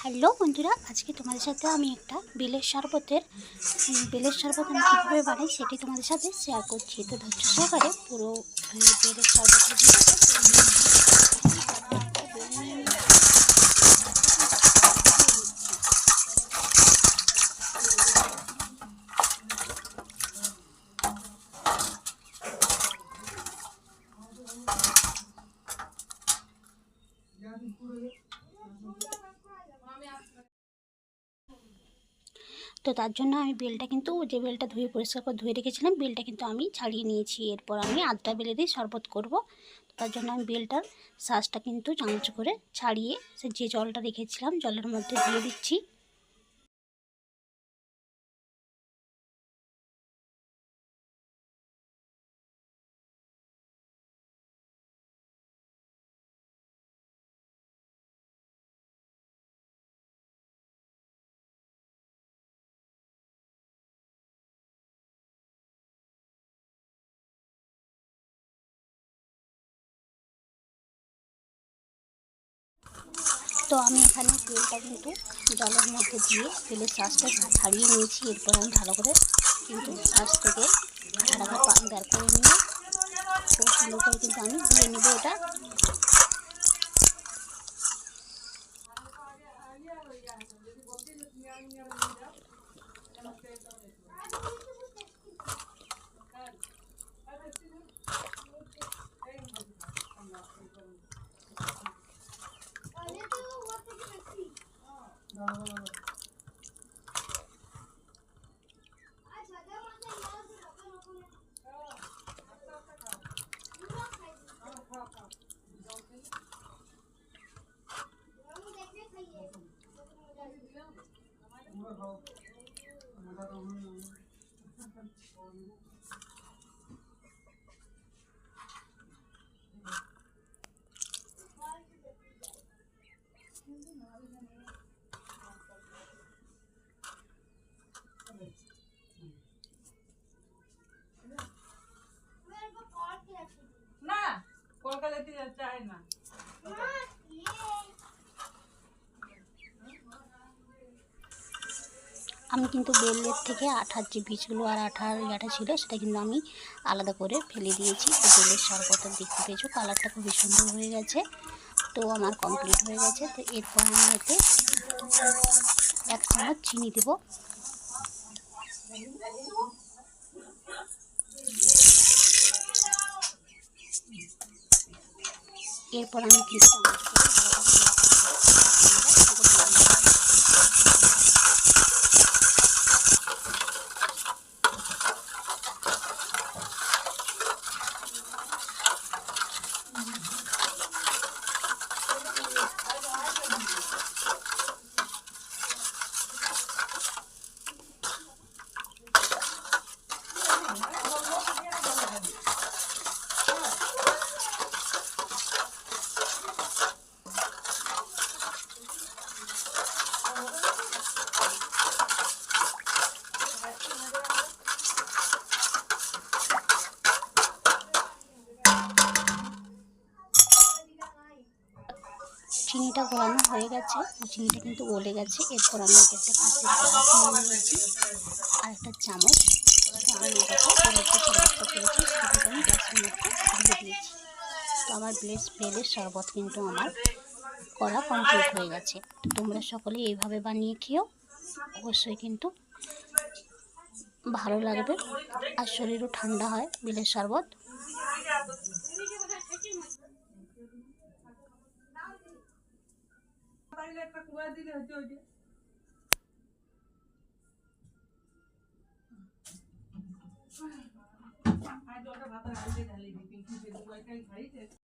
Hello বন্ধুরা, আজকে তোমাদের সাথে আমি একটা বেলের শরবত আমি কীভাবে বানাই সেটি তোমাদের সাথে শেয়ার করছি। তো ধৈর্য সহকারে পুরো বেলের শরবতের তো তার জন্য আমি বেলটা কিন্তু যে বেলটা পরিষ্কার করে ধুয়ে রেখেছিলাম, বেলটা কিন্তু আমি ছাড়িয়ে নিয়েছি। এরপর আমি আধটা বেলে দিয়ে শরবত করব। তার জন্য আমি বেলটার শাঁসটা কিন্তু চামচ করে ছাড়িয়ে যে জলটা রেখেছিলাম জলের মধ্যে দিয়ে দিচ্ছি। তো আমি এখানে বেলটা কিন্তু জলের মধ্যে দিয়ে বেলের শাঁসটা ছাড়িয়ে নিয়েছি। এরপর আমি ভালো করে কিন্তু শাঁস থেকে আঠাটা বের করে নিয়ে খুব সুন্দর করে কিন্তু আমি দিয়ে নেবো এটা। না কলকাতাতে চায় না। আমি কিন্তু বেলের থেকে আঠার যে বীজগুলো আর আঠার ইয়াটা ছিল সেটা কিন্তু আমি আলাদা করে ফেলে দিয়েছি। তো বেলের শরবতের দেখতে পেয়েছো কালারটা খুবই সুন্দর হয়ে গেছে। তো আমার কমপ্লিট হয়ে গেছে। তো এরপর আমি এতে 1 চামচ চিনি দেবো। এরপর আমি কিন্তু চামচ করে চিনিটা গলানো হয়ে গেছে। চিনিটা কিন্তু গলে গেছে। এরপর আমি একটা কাঁচের গ্লাস নিয়ে নিয়েছি আর একটা চামচ। আমি এটাকে বেলের যে শরবতটা করেছি সেটাকে আমি গ্লাসের মধ্যে ঢেলে দিয়েছি। তো আমার বেলের শরবত কিন্তু আমার করা কমপ্লিট হয়ে গেছে। তো তোমরা সকলে এইভাবে বানিয়ে খেও, অবশ্যই কিন্তু ভালো লাগবে আর শরীরও ঠান্ডা হয় বেলের শরবত। একটা কুয়া দিলে হচ্ছে ওই যে আজ ওটা ভাত ঢালি দিই কিন্তু